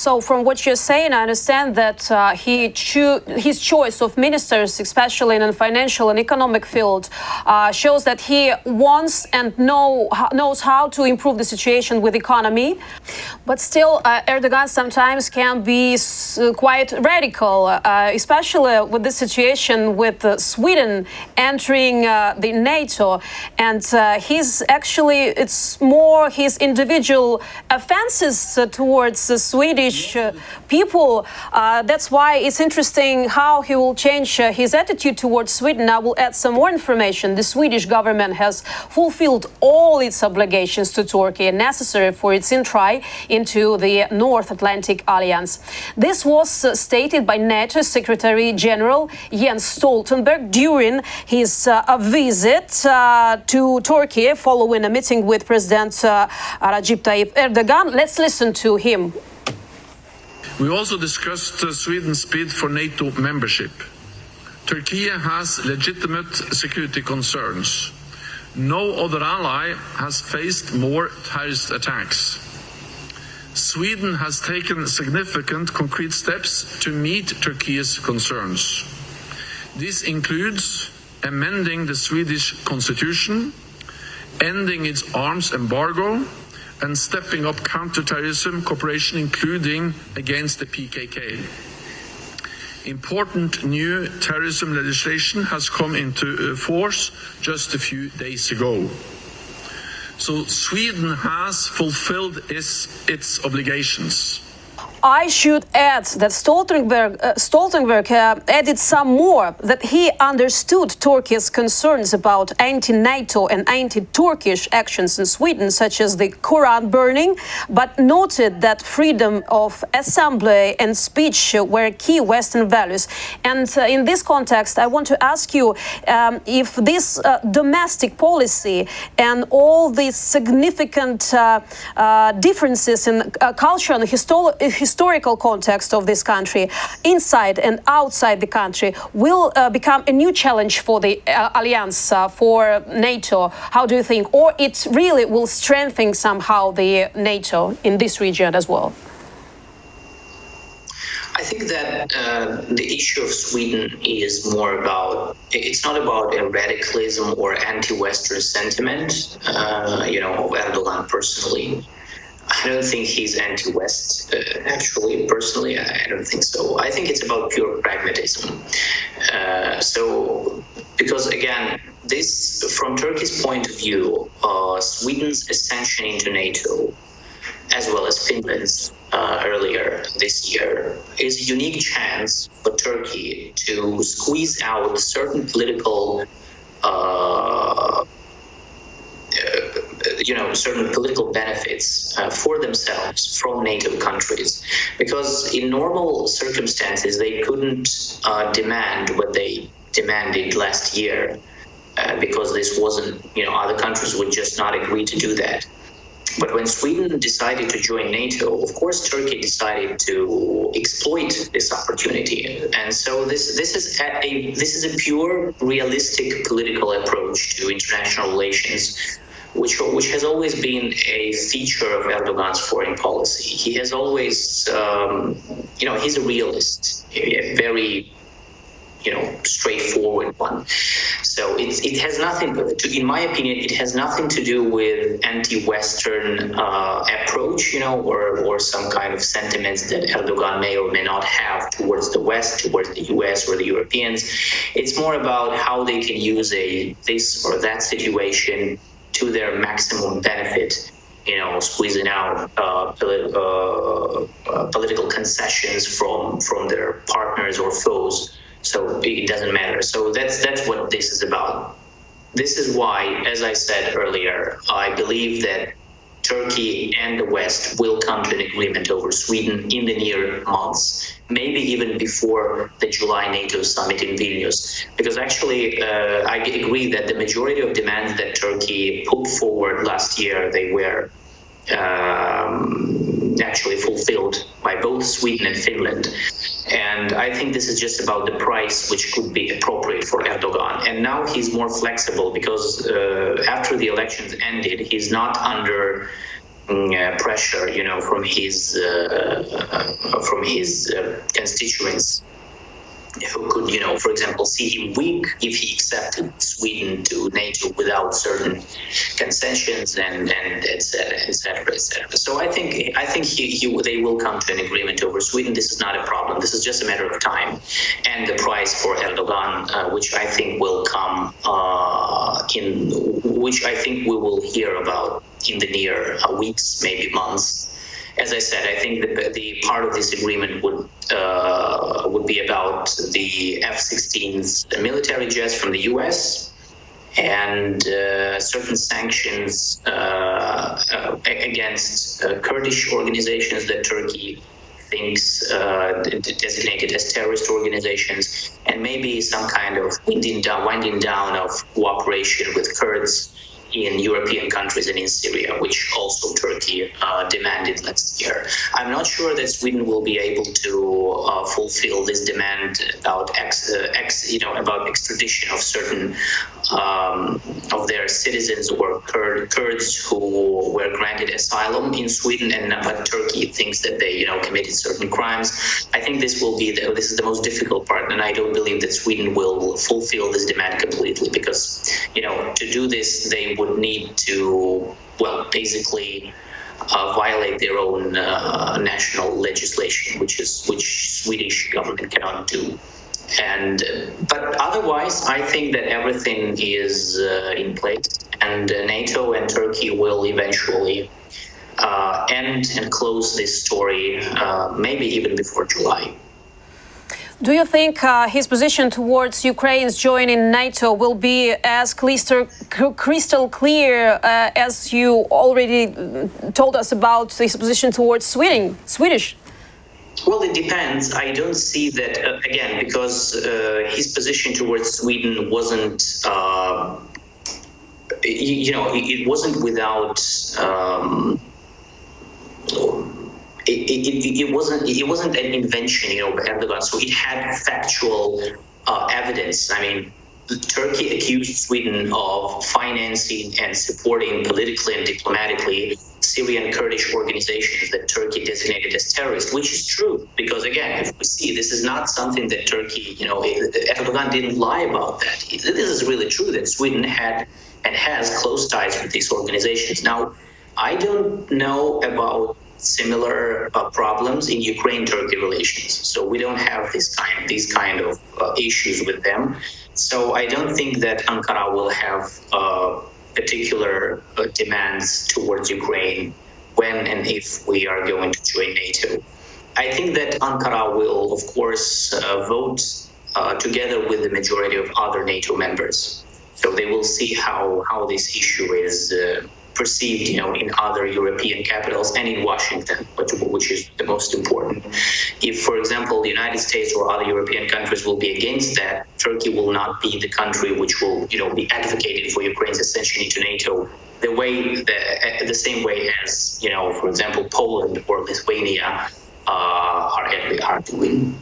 So from what you're saying, I understand that his choice of ministers, especially in the financial and economic field, shows that he wants and knows how to improve the situation with economy. But still, Erdogan sometimes can be quite radical, especially with the situation with Sweden entering the NATO. And it's more his individual offenses towards the Swedish people. That's why it's interesting how he will change his attitude towards Sweden. I will add some more information. The Swedish government has fulfilled all its obligations to Turkey necessary for its entry into the North Atlantic Alliance. This was stated by NATO Secretary General Jens Stoltenberg during his visit to Turkey following a meeting with President Recep Tayyip Erdogan. Let's listen to him. We also discussed Sweden's bid for NATO membership. Turkey has legitimate security concerns. No other ally has faced more terrorist attacks. Sweden has taken significant concrete steps to meet Turkey's concerns. This includes amending the Swedish constitution, ending its arms embargo, and stepping up counter-terrorism cooperation, including against the PKK. Important new terrorism legislation has come into force just a few days ago. So Sweden has fulfilled its obligations. I should add that Stoltenberg added some more, that he understood Turkey's concerns about anti-NATO and anti-Turkish actions in Sweden, such as the Quran burning, but noted that freedom of assembly and speech were key Western values. And in this context, I want to ask you if this domestic policy and all these significant differences in culture and historical context of this country, inside and outside the country, will become a new challenge for the alliance, for NATO. How do you think? Or it really will strengthen somehow the NATO in this region as well? I think that the issue of Sweden is more about, it's not about a radicalism or anti-Western sentiment, of Erdogan personally. I don't think he's anti-West, actually, personally, I don't think so. I think it's about pure pragmatism. Because again, this, from Turkey's point of view, Sweden's ascension into NATO, as well as Finland's earlier this year, is a unique chance for Turkey to squeeze out certain political benefits for themselves from NATO countries, because in normal circumstances they couldn't demand what they demanded last year, because this wasn't, other countries would just not agree to do that. But when Sweden decided to join NATO, of course, Turkey decided to exploit this opportunity, and so this is a pure, realistic political approach to international relations, which has always been a feature of Erdogan's foreign policy. He has always, he's a realist, a very, straightforward one. So it has nothing, in my opinion, it has nothing to do with anti-Western approach, or some kind of sentiments that Erdogan may or may not have towards the West, towards the US or the Europeans. It's more about how they can use this or that situation to their maximum benefit, squeezing out political concessions from their partners or foes. So it doesn't matter. So that's what this is about. This is why, as I said earlier, I believe that Turkey and the West will come to an agreement over Sweden in the near months, maybe even before the July NATO summit in Vilnius. Because actually, I agree that the majority of demands that Turkey put forward last year, they were actually fulfilled by both Sweden and Finland. And I think this is just about the price which could be appropriate for Erdogan. And now he's more flexible because after the elections ended, he's not under pressure, from his his constituents, who could, for example, see him weak if he accepted Sweden to NATO without certain concessions and et cetera, et cetera, et cetera. So I think they will come to an agreement over Sweden. This is not a problem. This is just a matter of time, and the price for Erdogan, which I think will come which I think we will hear about in the near weeks, maybe months. As I said, I think the part of this agreement would be about the F-16s military jets from the U.S. and certain sanctions against Kurdish organizations that Turkey thinks designated as terrorist organizations, and maybe some kind of winding down of cooperation with Kurds in European countries and in Syria, which also Turkey demanded last year. I'm not sure that Sweden will be able to fulfill this demand about about extradition of certain of their citizens or Kurds who were granted asylum in Sweden, but Turkey thinks that they committed certain crimes. I think this is the most difficult part, and I don't believe that Sweden will fulfill this demand completely, because to do this they would need to basically violate their own national legislation, which Swedish government cannot do. But otherwise, I think that everything is in place, and NATO and Turkey will eventually end and close this story, maybe even before July. Do you think his position towards Ukraine's joining NATO will be as crystal clear as you already told us about his position towards Swedish? Well, it depends. I don't see that, again, because his position towards Sweden wasn't, it wasn't without, it wasn't an invention, by Erdogan. So it had factual evidence. I mean, Turkey accused Sweden of financing and supporting politically and diplomatically Syrian Kurdish organizations that Turkey designated as terrorists, which is true. Because again, if we see, this is not something that Turkey, Erdogan didn't lie about that. This is really true that Sweden had and has close ties with these organizations. Now, I don't know about similar problems in Ukraine-Turkey relations. So we don't have these kind of issues with them. So I don't think that Ankara will have particular demands towards Ukraine when and if we are going to join NATO. I think that Ankara will, of course, vote together with the majority of other NATO members. So they will see how this issue is perceived, in other European capitals and in Washington, which is the most important. If, for example, the United States or other European countries will be against that, Turkey will not be the country which will, be advocated for Ukraine's accession into NATO the same way as, for example, Poland or Lithuania are doing.